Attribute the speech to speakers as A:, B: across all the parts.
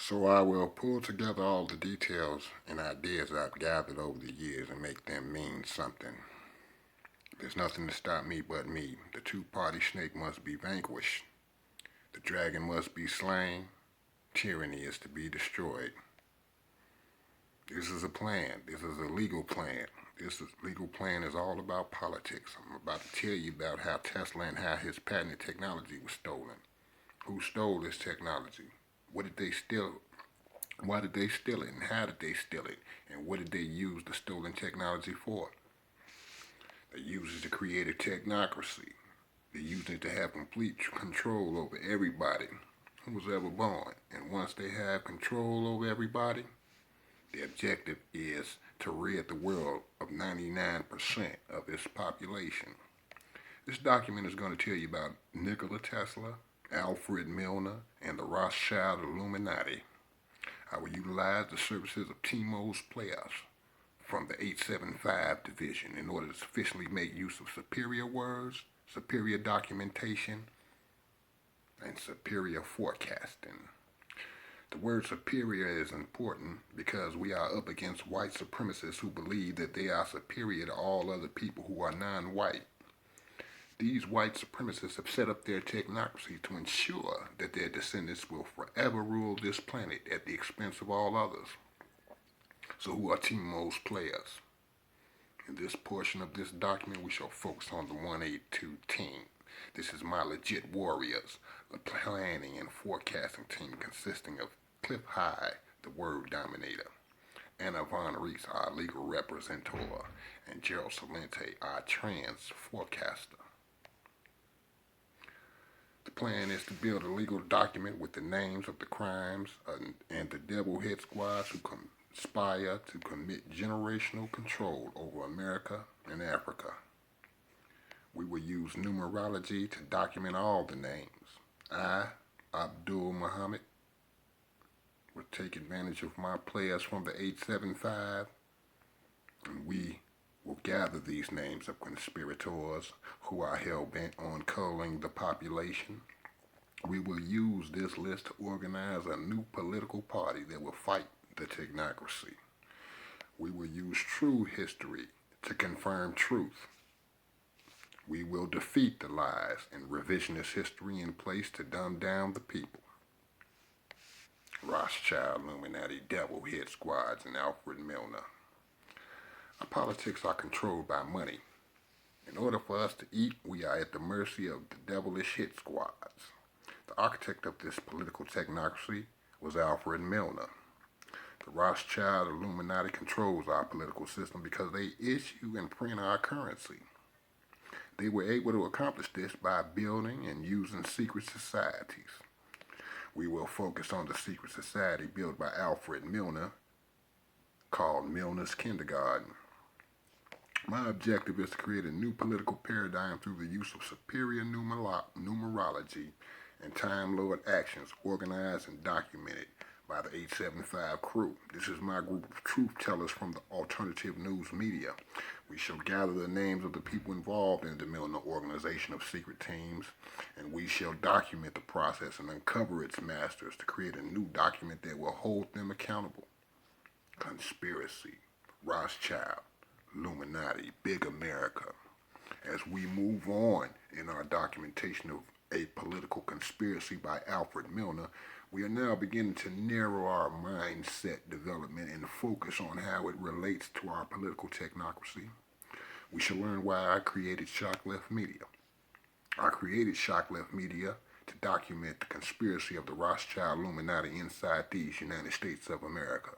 A: So I will pull together all the details and ideas I've gathered over the years and make them mean something. There's nothing to stop me but me. The two-party snake must be vanquished. The dragon must be slain. Tyranny is to be destroyed. This is a plan. This is a legal plan. Legal plan is all about politics. I'm about to tell you about how Tesla and how his patented technology was stolen. Who stole this technology? What did they steal? Why did they steal it? And how did they steal it? And what did they use the stolen technology for? They used it to create a technocracy. They used it to have complete control over everybody who was ever born. And once they have control over everybody, the objective is to rid the world of 99% of its population. This document is going to tell you about Nikola Tesla, Alfred Milner, and the Rothschild Illuminati. I will utilize the services of Timos Players from the 875 division in order to sufficiently make use of superior words, superior documentation, and superior forecasting. The word superior is important because we are up against white supremacists who believe that they are superior to all other people who are non-white. These white supremacists have set up their technocracy to ensure that their descendants will forever rule this planet at the expense of all others. So who are Timos Players? In this portion of this document, we shall focus on the 182 team. This is my legit warriors, the planning and forecasting team consisting of Cliff High, the word dominator, Anna Von Reese, our legal representator, and Gerald Salente, our trans forecaster. The plan is to build a legal document with the names of the crimes and the devil head squads who conspire to commit generational control over America and Africa. We will use numerology to document all the names. I, Abdul Muhammad, will take advantage of my players from the 875, and we will gather these names of conspirators who are hell-bent on culling the population. We will use this list to organize a new political party that will fight the technocracy. We will use true history to confirm truth. We will defeat the lies and revisionist history in place to dumb down the people. Rothschild, Illuminati, Devil Head Squads, and Alfred Milner. Our politics are controlled by money. In order for us to eat, we are at the mercy of the devilish hit squads. The architect of this political technocracy was Alfred Milner. The Rothschild Illuminati controls our political system because they issue and print our currency. They were able to accomplish this by building and using secret societies. We will focus on the secret society built by Alfred Milner, called Milner's Kindergarten. My objective is to create a new political paradigm through the use of superior numerology and Time Lord actions organized and documented by the 875 crew. This is my group of truth tellers from the alternative news media. We shall gather the names of the people involved in the Milner organization of secret teams, and we shall document the process and uncover its masters to create a new document that will hold them accountable. Conspiracy, Rothschild, Illuminati, Big America. As we move on in our documentation of a political conspiracy by Alfred Milner, we are now beginning to narrow our mindset development and focus on how it relates to our political technocracy. We shall learn why I created shocklftmedia. I created shocklftmedia to document the conspiracy of the Rothschild Illuminati inside these United States of America.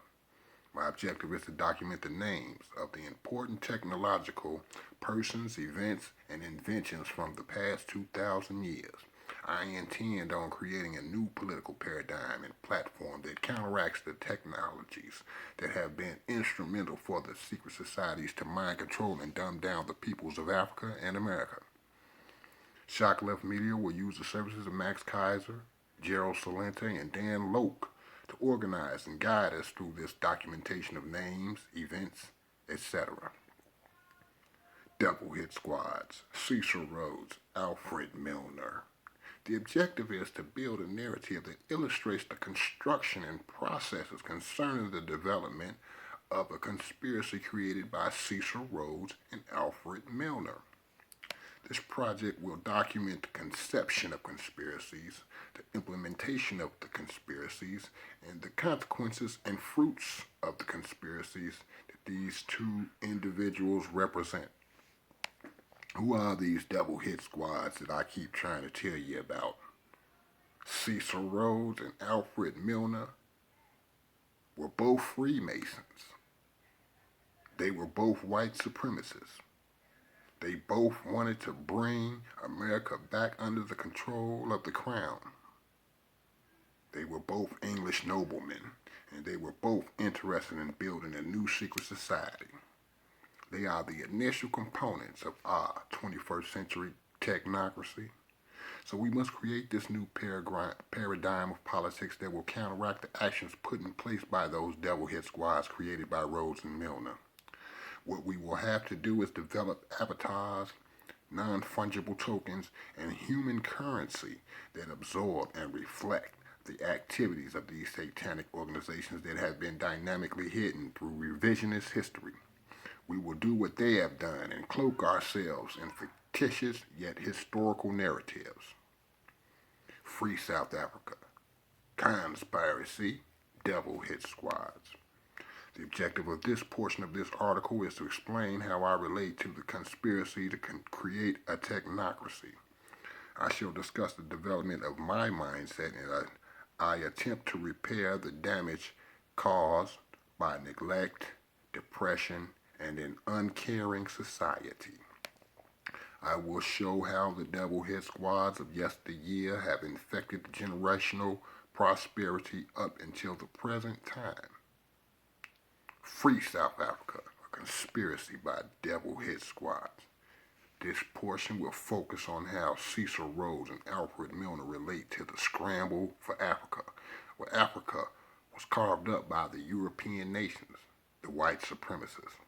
A: My objective is to document the names of the important technological persons, events, and inventions from the past 2,000 years. I intend on creating a new political paradigm and platform that counteracts the technologies that have been instrumental for the secret societies to mind control and dumb down the peoples of Africa and America. Shocklftmedia will use the services of Max Kaiser, Gerald Salente, and Dan Loke to organize and guide us through this documentation of names, events, etc. Devil Hit Squads, Cecil Rhodes, Alfred Milner. The objective is to build a narrative that illustrates the construction and processes concerning the development of a conspiracy created by Cecil Rhodes and Alfred Milner. This project will document the conception of conspiracies, the implementation of the conspiracies, and the consequences and fruits of the conspiracies that these two individuals represent. Who are these devil hit squads that I keep trying to tell you about? Cecil Rhodes and Alfred Milner were both Freemasons. They were both white supremacists. They both wanted to bring America back under the control of the crown. They were both English noblemen, and they were both interested in building a new secret society. They are the initial components of our 21st century technocracy. So we must create this new paradigm of politics that will counteract the actions put in place by those devil hit squads created by Rhodes and Milner. What we will have to do is develop avatars, non-fungible tokens, and human currency that absorb and reflect the activities of these satanic organizations that have been dynamically hidden through revisionist history. We will do what they have done and cloak ourselves in fictitious yet historical narratives. Free South Africa. Conspiracy. Devil hit squads. The objective of this portion of this article is to explain how I relate to the conspiracy to create a technocracy. I shall discuss the development of my mindset and I attempt to repair the damage caused by neglect, depression, and an uncaring society. I will show how the devil hit squads of yesteryear have infected the generational prosperity up until the present time. Free South Africa, a conspiracy by devil hit squads. This portion will focus on how Cecil Rhodes and Alfred Milner relate to the scramble for Africa, where Africa was carved up by the European nations, the white supremacists,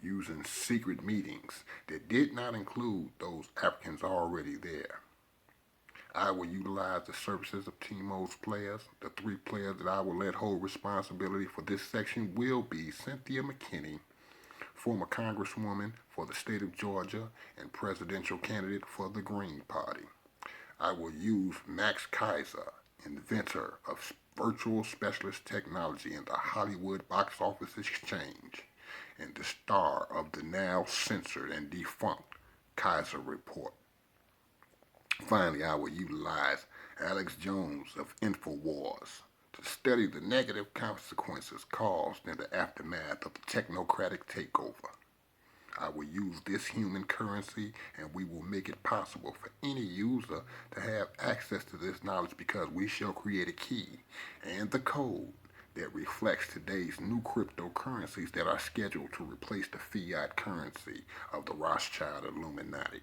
A: using secret meetings that did not include those Africans already there. I will utilize the services of Timo's players. The three players that I will let hold responsibility for this section will be Cynthia McKinney, former Congresswoman for the state of Georgia and presidential candidate for the Green Party. I will use Max Kaiser, inventor of virtual specialist technology in the Hollywood box office exchange, and the star of the now censored and defunct Kaiser Report. Finally, I will utilize Alex Jones of InfoWars to study the negative consequences caused in the aftermath of the technocratic takeover. I will use this human currency and we will make it possible for any user to have access to this knowledge because we shall create a key and the code that reflects today's new cryptocurrencies that are scheduled to replace the fiat currency of the Rothschild Illuminati.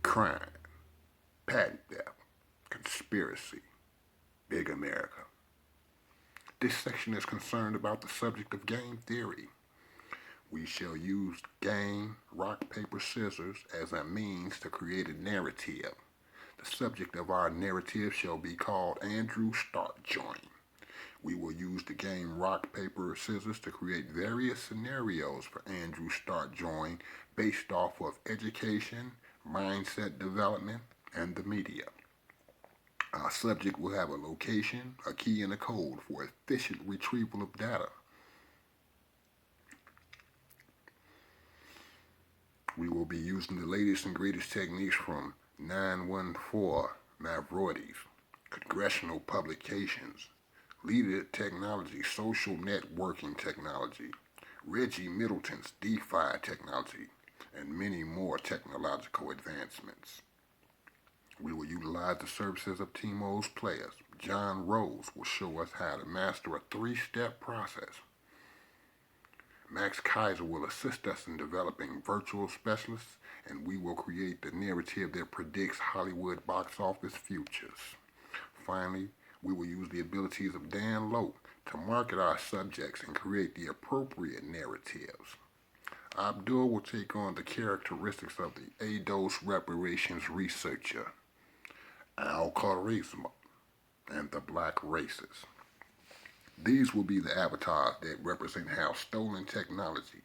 A: Crime, patent theft, conspiracy, big America. This section is concerned about the subject of game theory. We shall use game, rock, paper, scissors as a means to create a narrative. The subject of our narrative shall be called Andrew Start Join. We will use the game rock, paper, scissors to create various scenarios for Andrew Start Join based off of education, mindset development, and the media. Our subject will have a location, a key, and a code for efficient retrieval of data. We will be using the latest and greatest techniques from 914 Mavroides, congressional publications, Leader Technology, social networking technology, Reggie Middleton's DeFi technology, and many more technological advancements. We will utilize the services of Timo's players. John Rose will show us how to master a 3-step process. Max Kaiser will assist us in developing virtual specialists, and we will create the narrative that predicts Hollywood box office futures. Finally, we will use the abilities of Dan Lowe to market our subjects and create the appropriate narratives. Abdul will take on the characteristics of the ADOS reparations researcher. al-Khwarizmi, and the black races. These will be the avatars that represent how stolen technology,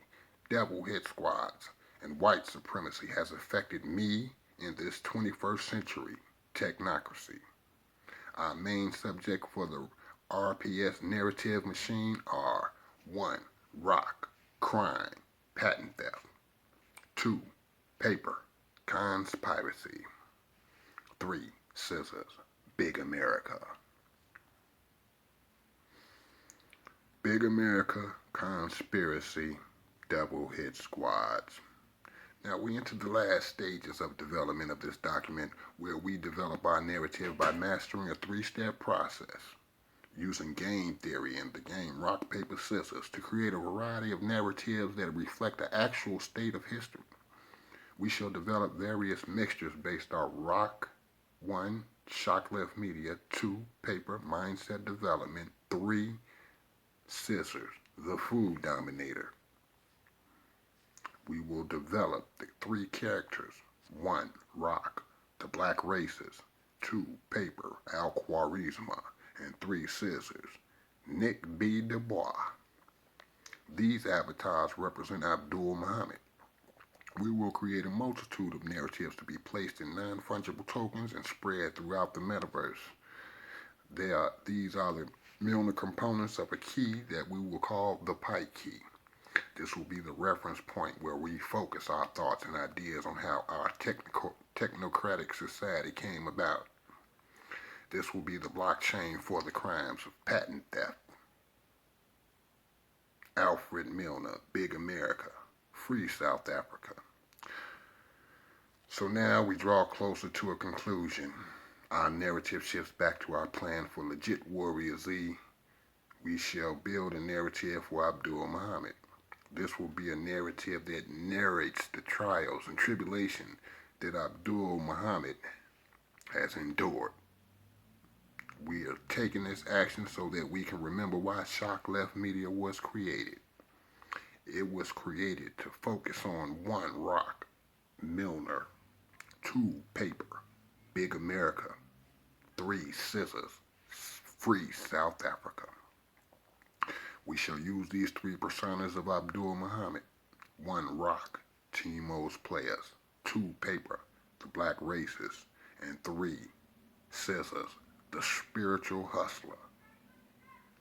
A: devil hit squads, and white supremacy has affected me in this 21st century technocracy. Our main subject for the RPS narrative machine are 1. Rock, crime, patent theft. 2. Paper, conspiracy. 3. Scissors, big America. Big America, conspiracy, devil hit squads. Now we enter the last stages of development of this document where we develop our narrative by mastering a 3-step process, using game theory and the game rock, paper, scissors to create a variety of narratives that reflect the actual state of history. We shall develop various mixtures based on rock, 1. Shocklftmedia, 2. Paper, mindset development, 3. Scissors, the food dominator. We will develop the 3 characters. 1. Rock, the black races. 2. Paper, al-Khwarizmi. And 3. Scissors, Nick B. Du Bois. These avatars represent Abdul Muhammad. We will create a multitude of narratives to be placed in non-fungible tokens and spread throughout the metaverse. These are the Milner components of a key that we will call the Pike key. This will be the reference point where we focus our thoughts and ideas on how our technocratic society came about. This will be the blockchain for the crimes of patent theft, Alfred Milner, Big America, Free South Africa. So now we draw closer to a conclusion. Our narrative shifts back to our plan for legit Warrior Z. We shall build a narrative for Abdul Muhammad. This will be a narrative that narrates the trials and tribulation that Abdul Muhammad has endured. We are taking this action so that we can remember why shocklftmedia was created. It was created to focus on 1. Rock, Milner. 2. Paper, Big America. 3. Scissors, Free South Africa. We shall use these 3 personas of Abdul Muhammad. 1. Rock, Timo's players. 2. Paper, the black races. And 3. Scissors, the spiritual hustler.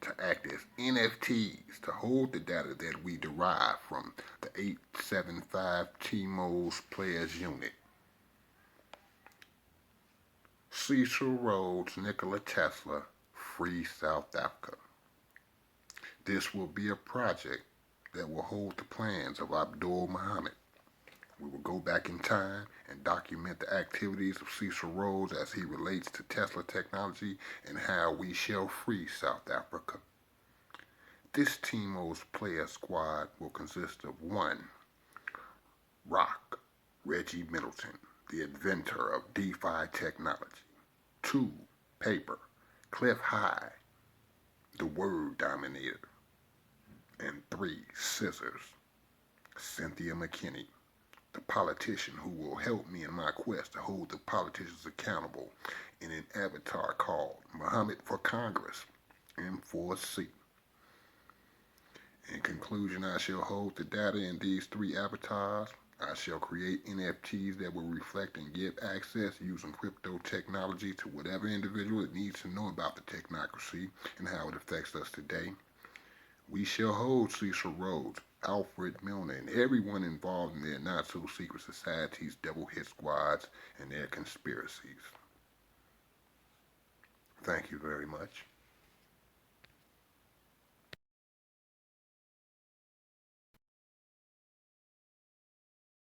A: To act as NFTs to hold the data that we derive from the 875 Timo's players unit. Cecil Rhodes, Nikola Tesla, Free South Africa. This will be a project that will hold the plans of Abdul Muhammad. We will go back in time and document the activities of Cecil Rhodes as he relates to Tesla technology and how we shall free South Africa. This Timo's player squad will consist of 1. Rock, Reggie Middleton, the inventor of DeFi technology. 2. Paper, Cliff High, the word dominator. And 3. Scissors, Cynthia McKinney, the politician who will help me in my quest to hold the politicians accountable in an avatar called Muhammad for Congress, M4C. In conclusion, I shall hold the data in these 3 avatars. I shall create NFTs that will reflect and give access using crypto technology to whatever individual that needs to know about the technocracy and how it affects us today. We shall hold Cecil Rhodes, Alfred Milner, and everyone involved in their not-so-secret societies, devil hit squads, and their conspiracies. Thank you very much.